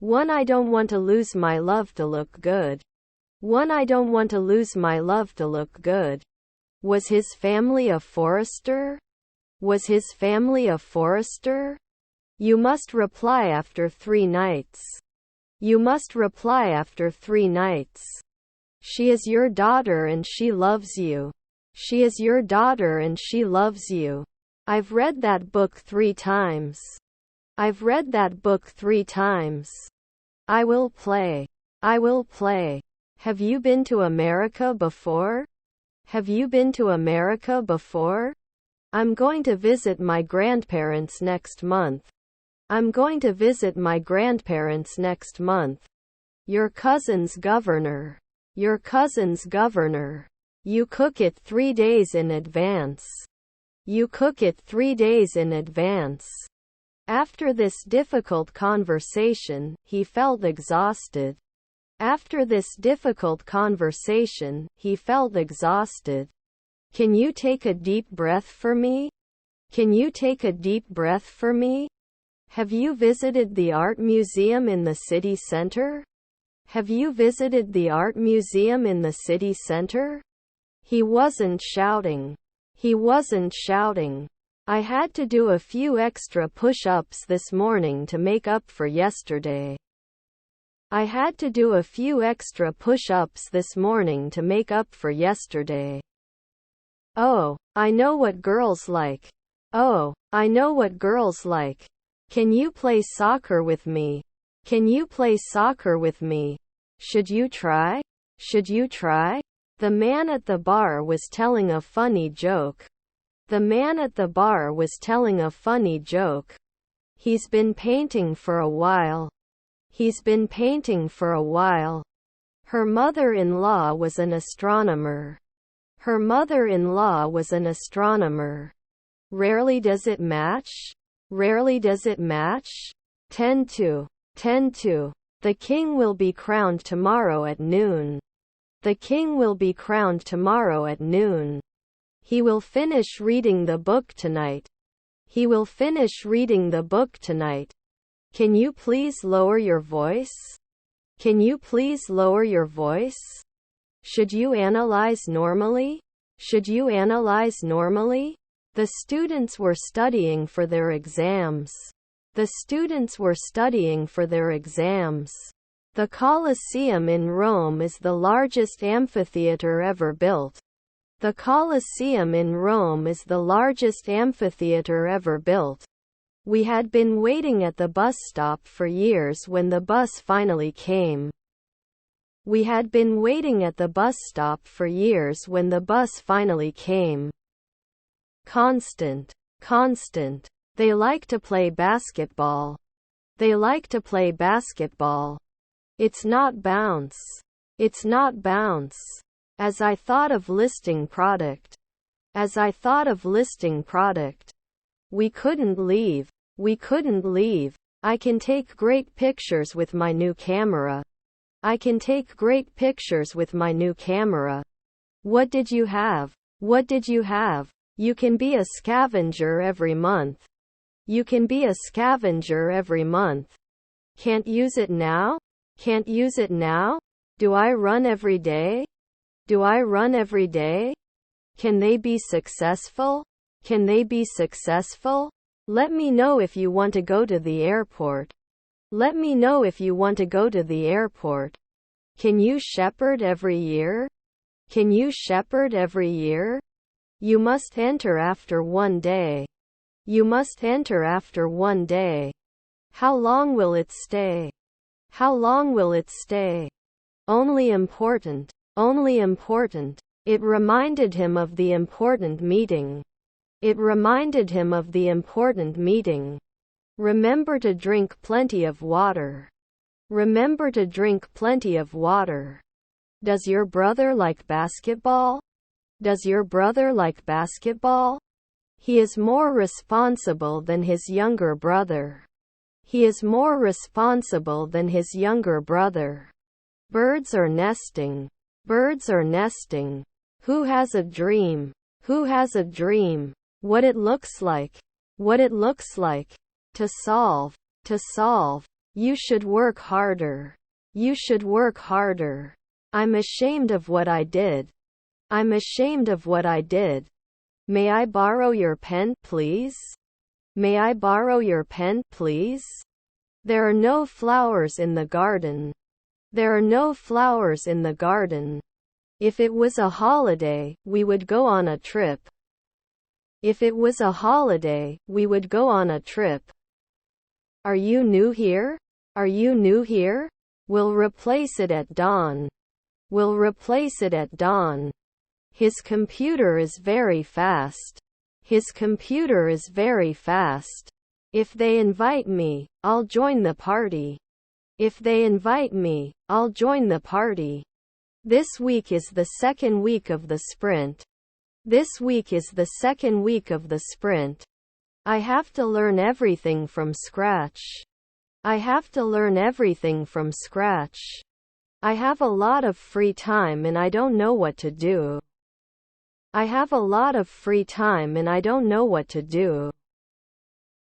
1. I don't want to lose my love to look good. 1. I don't want to lose my love to look good. Was his family a forester? Was his family a forester? You must reply after 3 nights. You must reply after 3 nights. She is your daughter and she loves you. She is your daughter and she loves you. I've read that book 3 times. I've read that book 3 times. I will play. I will play. Have you been to America before? Have you been to America before? I'm going to visit my grandparents next month. I'm going to visit my grandparents next month. Your cousin's governor. Your cousin's governor. You cook it 3 days in advance. You cook it 3 days in advance. After this difficult conversation, he felt exhausted. After this difficult conversation, he felt exhausted. Can you take a deep breath for me? Can you take a deep breath for me? Have you visited the art museum in the city center? Have you visited the art museum in the city center? He wasn't shouting. He wasn't shouting. I had to do a few extra push-ups this morning to make up for yesterday. I had to do a few extra push-ups this morning to make up for yesterday. Oh, I know what girls like. Oh, I know what girls like. Can you play soccer with me? Can you play soccer with me? Should you try? Should you try? The man at the bar was telling a funny joke. The man at the bar was telling a funny joke. He's been painting for a while. He's been painting for a while. Her mother-in-law was an astronomer. Her mother-in-law was an astronomer. Rarely does it match? Rarely does it match? 10-2. 10-2. The king will be crowned tomorrow at noon. The king will be crowned tomorrow at noon. He will finish reading the book tonight. He will finish reading the book tonight. Can you please lower your voice? Can you please lower your voice? Should you analyze normally? Should you analyze normally? The students were studying for their exams. The students were studying for their exams. The Colosseum in Rome is the largest amphitheater ever built. The Colosseum in Rome is the largest amphitheater ever built. We had been waiting at the bus stop for years when the bus finally came. We had been waiting at the bus stop for years when the bus finally came. Constant. Constant. They like to play basketball. They like to play basketball. It's not bounce. It's not bounce. As I thought of listing product. As I thought of listing product. We couldn't leave. We couldn't leave. I can take great pictures with my new camera. I can take great pictures with my new camera. What did you have? What did you have? You can be a scavenger every month. You can be a scavenger every month. Can't use it now? Can't use it now? Do I run every day? Do I run every day? Can they be successful? Can they be successful? Let me know if you want to go to the airport. Let me know if you want to go to the airport. Can you shepherd every year? Can you shepherd every year? You must enter after 1 day. You must enter after 1 day. How long will it stay? How long will it stay? Only important. Only important. It reminded him of the important meeting. It reminded him of the important meeting. Remember to drink plenty of water. Remember to drink plenty of water. Does your brother like basketball? Does your brother like basketball? He is more responsible than his younger brother. He is more responsible than his younger brother. Birds are nesting. Birds are nesting. Who has a dream? Who has a dream? What it looks like. What it looks like. To solve. To solve. You should work harder. You should work harder. I'm ashamed of what I did. I'm ashamed of what I did. May I borrow your pen, please? May I borrow your pen, please? There are no flowers in the garden. There are no flowers in the garden. If it was a holiday, we would go on a trip. If it was a holiday, we would go on a trip. Are you new here? Are you new here? We'll replace it at dawn. We'll replace it at dawn. His computer is very fast. His computer is very fast. If they invite me, I'll join the party. If they invite me, I'll join the party. This week is the second week of the sprint. This week is the second week of the sprint. I have to learn everything from scratch. I have to learn everything from scratch. I have a lot of free time and I don't know what to do. I have a lot of free time and I don't know what to do.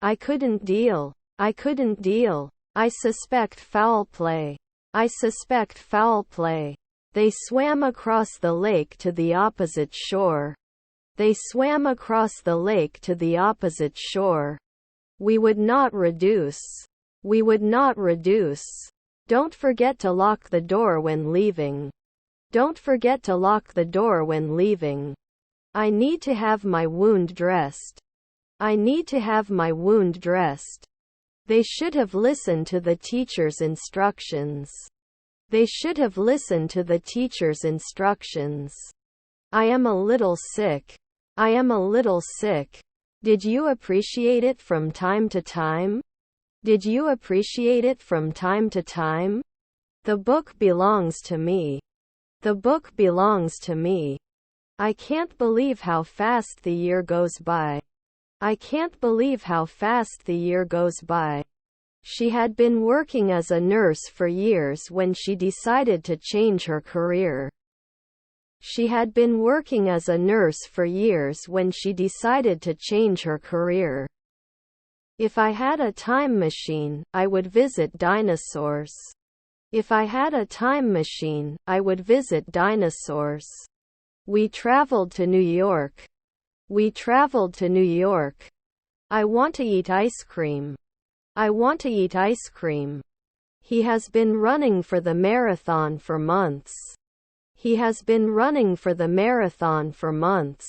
I couldn't deal. I couldn't deal. I suspect foul play. I suspect foul play. They swam across the lake to the opposite shore. They swam across the lake to the opposite shore. We would not reduce. We would not reduce. Don't forget to lock the door when leaving. Don't forget to lock the door when leaving. I need to have my wound dressed. I need to have my wound dressed. They should have listened to the teacher's instructions. They should have listened to the teacher's instructions. I am a little sick. I am a little sick. Did you appreciate it from time to time? Did you appreciate it from time to time? The book belongs to me. The book belongs to me. I can't believe how fast the year goes by. I can't believe how fast the year goes by. She had been working as a nurse for years when she decided to change her career. She had been working as a nurse for years when she decided to change her career. If I had a time machine, I would visit dinosaurs. If I had a time machine, I would visit dinosaurs. We traveled to New York. We traveled to New York. I want to eat ice cream. I want to eat ice cream. He has been running for the marathon for months. He has been running for the marathon for months.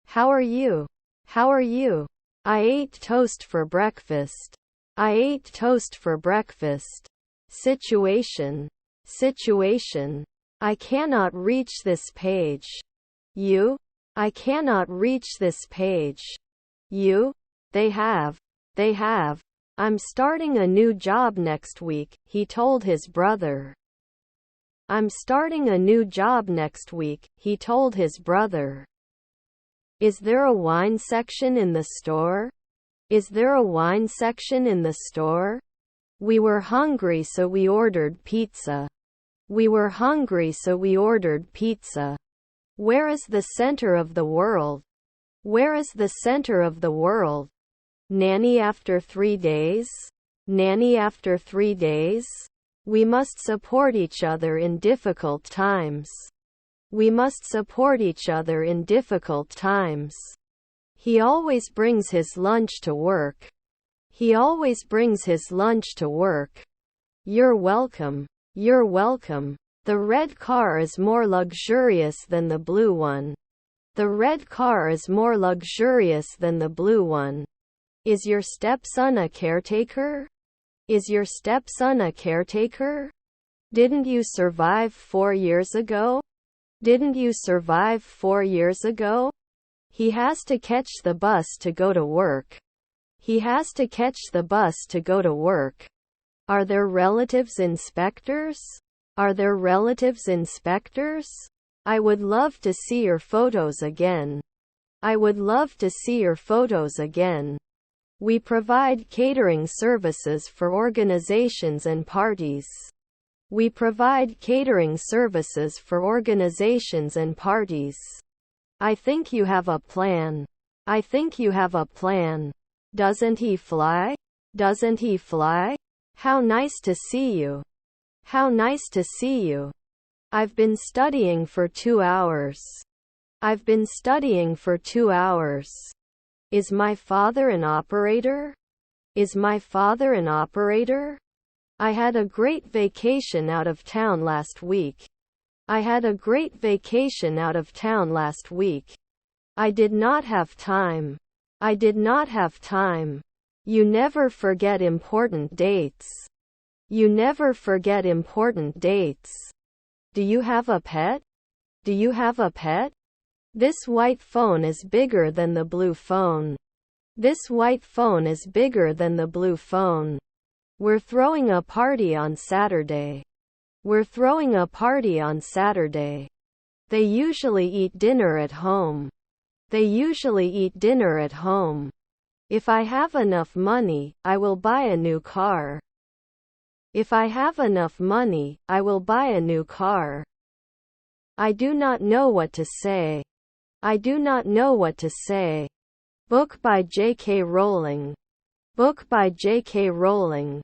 How are you? How are you? I ate toast for breakfast. I ate toast for breakfast. Situation. Situation. I cannot reach this page. You? I cannot reach this page. You? They have. They have. I'm starting a new job next week, he told his brother. I'm starting a new job next week, he told his brother. Is there a wine section in the store? Is there a wine section in the store? We were hungry so we ordered pizza. We were hungry so we ordered pizza. Where is the center of the world? Where is the center of the world? Nanny after 3 days? Nanny after 3 days? We must support each other in difficult times. We must support each other in difficult times. He always brings his lunch to work. He always brings his lunch to work. You're welcome. You're welcome. The red car is more luxurious than the blue one. The red car is more luxurious than the blue one. Is your stepson a caretaker? Is your stepson a caretaker? Didn't you survive 4 years ago? Didn't you survive 4 years ago? He has to catch the bus to go to work. He has to catch the bus to go to work. Are there relatives inspectors? Are there relatives inspectors? I would love to see your photos again. I would love to see your photos again. We provide catering services for organizations and parties. We provide catering services for organizations and parties. I think you have a plan. I think you have a plan. Doesn't he fly? Doesn't he fly? How nice to see you. How nice to see you. I've been studying for 2 hours. I've been studying for 2 hours. Is my father an operator? Is my father an operator? I had a great vacation out of town last week. I had a great vacation out of town last week. I did not have time. I did not have time. You never forget important dates. You never forget important dates. Do you have a pet? Do you have a pet? This white phone is bigger than the blue phone. This white phone is bigger than the blue phone. We're throwing a party on Saturday. We're throwing a party on Saturday. They usually eat dinner at home. They usually eat dinner at home. If I have enough money, I will buy a new car. If I have enough money, I will buy a new car. I do not know what to say. I do not know what to say. Book by J.K. Rowling. Book by J.K. Rowling.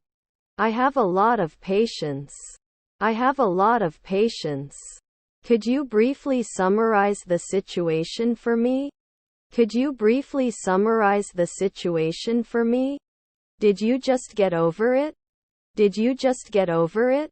I have a lot of patience. I have a lot of patience. Could you briefly summarize the situation for me? Could you briefly summarize the situation for me? Did you just get over it? Did you just get over it?